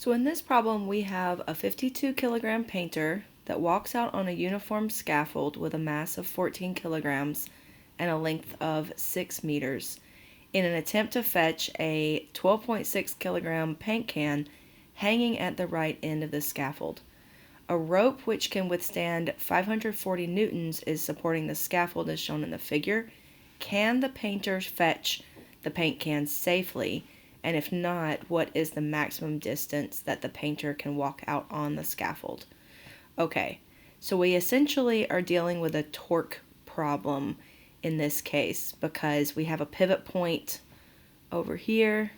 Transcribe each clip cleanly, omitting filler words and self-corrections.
So in this problem, we have a 52 kilogram painter that walks out on a uniform scaffold with a mass of 14 kilograms and a length of 6 meters in an attempt to fetch a 12.6 kilogram paint can hanging at the right end of the scaffold. A rope which can withstand 540 newtons is supporting the scaffold as shown in the figure. Can the painter fetch the paint can safely? And if not, what is the maximum distance that the painter can walk out on the scaffold? Okay, so we essentially are dealing with a torque problem in this case because we have a pivot point over here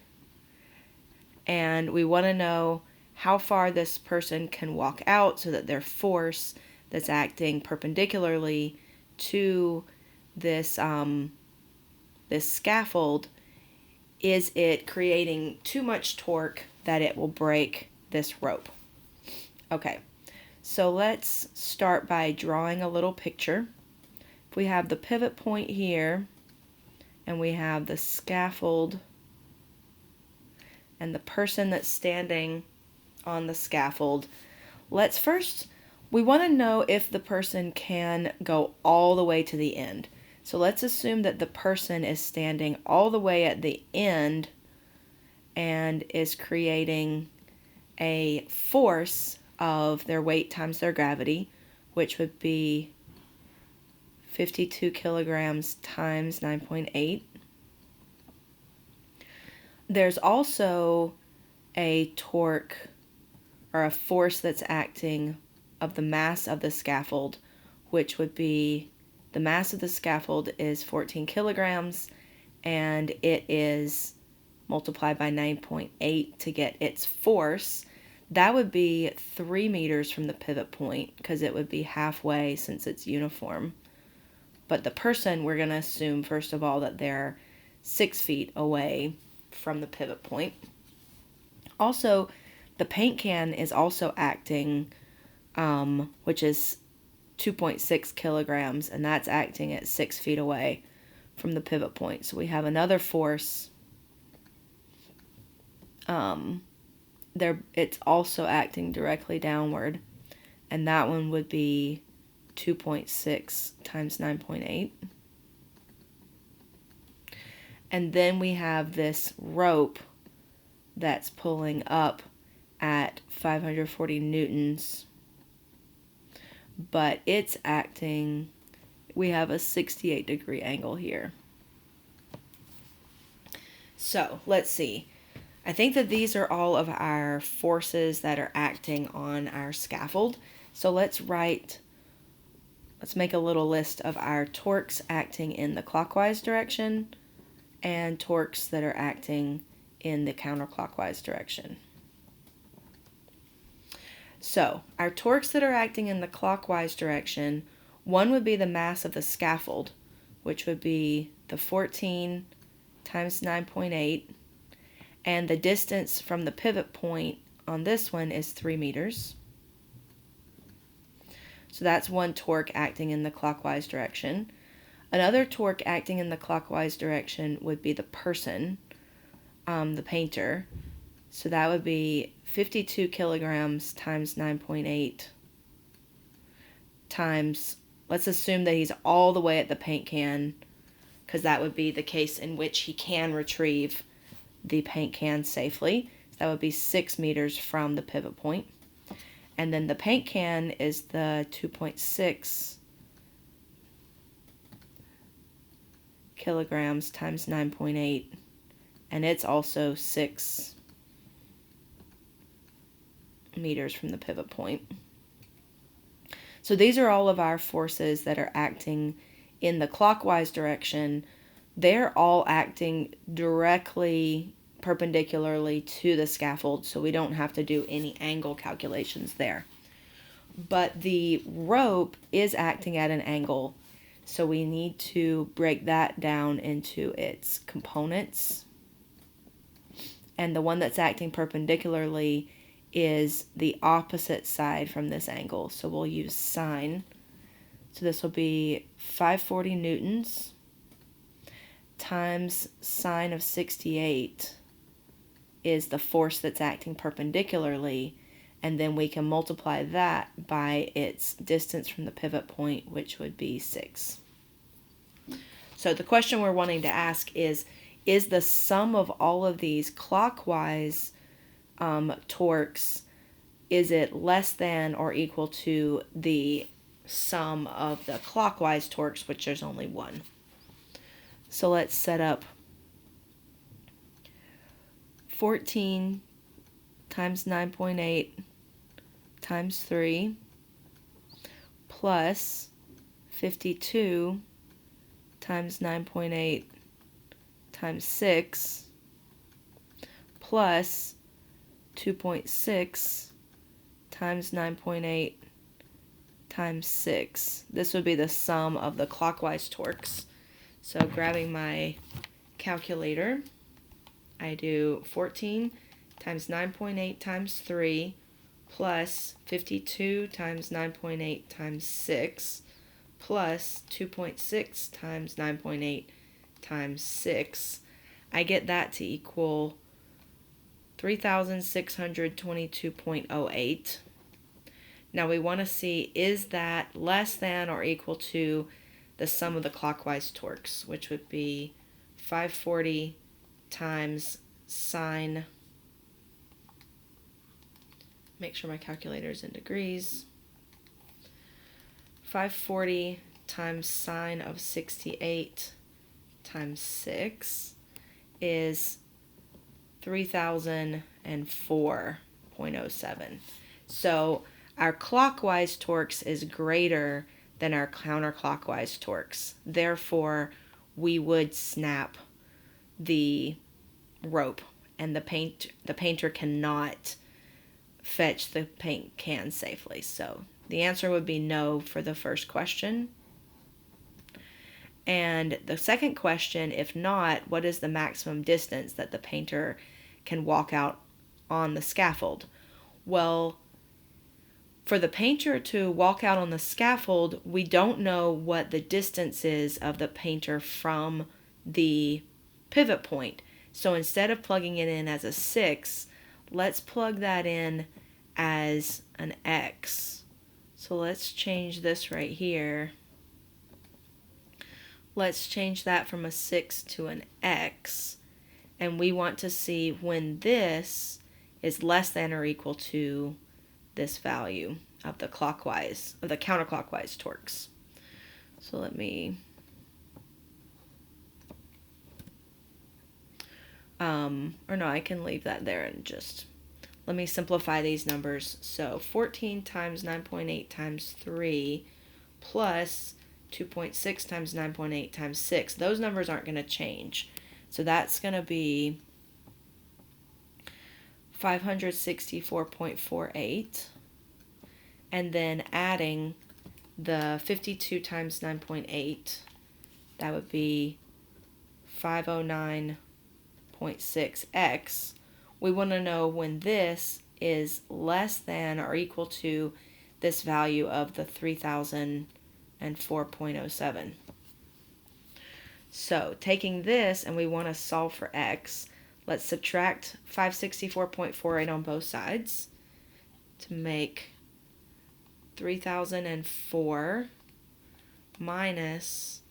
and we want to know how far this person can walk out so that their force that's acting perpendicularly to this this scaffold, is it creating too much torque that it will break this rope? Okay, so let's start by drawing a little picture. If we have the pivot point here, and we have the scaffold, and the person that's standing on the scaffold, we want to know if the person can go all the way to the end. So let's assume that the person is standing all the way at the end and is creating a force of their weight times their gravity, which would be 52 kilograms times 9.8. There's also a torque or a force that's acting of the mass of the scaffold, which would be, the mass of the scaffold is 14 kilograms and it is multiplied by 9.8 to get its force. That would be 3 meters from the pivot point because it would be halfway since it's uniform. But the person, we're going to assume first of all that they're 6 feet away from the pivot point. Also, the paint can is also acting, which is 2.6 kilograms, and that's acting at 6 feet away from the pivot point. So we have another force. It's also acting directly downward, and that one would be 2.6 times 9.8. And then we have this rope that's pulling up at 540 newtons, but it's acting, we have a 68-degree angle here. So let's see. I think that these are all of our forces that are acting on our scaffold. So let's make a little list of our torques acting in the clockwise direction and torques that are acting in the counterclockwise direction. So our torques that are acting in the clockwise direction, one would be the mass of the scaffold, which would be the 14 times 9.8, and the distance from the pivot point on this one is 3 meters. So that's one torque acting in the clockwise direction. Another torque acting in the clockwise direction would be the person, the painter. So that would be 52 kilograms times 9.8 times, let's assume that he's all the way at the paint can, because that would be the case in which he can retrieve the paint can safely. So that would be 6 meters from the pivot point. And then the paint can is the 2.6 kilograms times 9.8, and it's also 6 meters from the pivot point. So these are all of our forces that are acting in the clockwise direction. They're all acting directly perpendicularly to the scaffold, so we don't have to do any angle calculations there. But the rope is acting at an angle, so we need to break that down into its components. And the one that's acting perpendicularly is the opposite side from this angle, so we'll use sine. So this will be 540 newtons times sine of 68 is the force that's acting perpendicularly, and then we can multiply that by its distance from the pivot point, which would be 6. So the question we're wanting to ask is the sum of all of these clockwise torques, is it less than or equal to the sum of the clockwise torques, which there's only one? So let's set up 14 times 9.8 times 3 plus 52 times 9.8 times 6 plus 2.6 times 9.8 times 6. This would be the sum of the clockwise torques. So grabbing my calculator, I do 14 times 9.8 times 3 plus 52 times 9.8 times 6 plus 2.6 times 9.8 times 6. I get that to equal 3,622.08. Now we want to see, is that less than or equal to the sum of the clockwise torques, which would be 540 times sine, make sure my calculator is in degrees, 540 times sine of 68 times 6 is 3004.07. So our clockwise torques is greater than our counterclockwise torques. Therefore, we would snap the rope, and the painter cannot fetch the paint can safely. So the answer would be no for the first question. And the second question, if not, what is the maximum distance that the painter can walk out on the scaffold? Well, for the painter to walk out on the scaffold, we don't know what the distance is of the painter from the pivot point. So instead of plugging it in as a 6, let's plug that in as an X. So let's change this right here. Let's change that from a 6 to an X. And we want to see when this is less than or equal to this value of the counterclockwise torques. So let me I can leave that there and just let me simplify these numbers. So 14 times 9.8 times 3 plus 2.6 times 9.8 times 6. Those numbers aren't going to change. So that's going to be 564.48. And then adding the 52 times 9.8, that would be 509.6x. We want to know when this is less than or equal to this value of the 3004.07. So taking this, and we want to solve for x, let's subtract 564.48 on both sides to make 3004 minus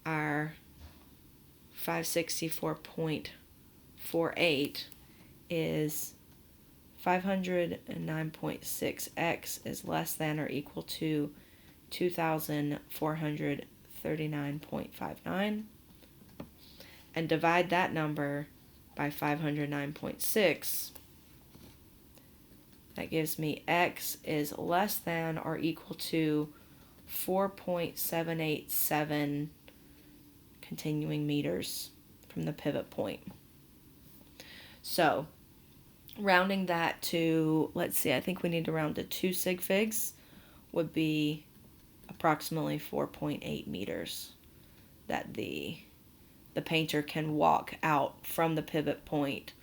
our 564.48 is 509.6x is less than or equal to 2,439.59, and divide that number by 509.6. That gives me x is less than or equal to 4.787 continuing meters from the pivot point. So rounding that to, let's see, I think we need to round to 2 sig figs, would be approximately 4.8 meters that the painter can walk out from the pivot point.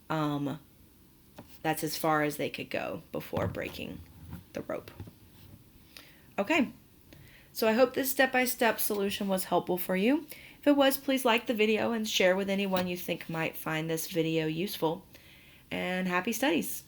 That's as far as they could go before breaking the rope. Okay, so I hope this step-by-step solution was helpful for you. If it was, please like the video and share with anyone you think might find this video useful. and happy studies.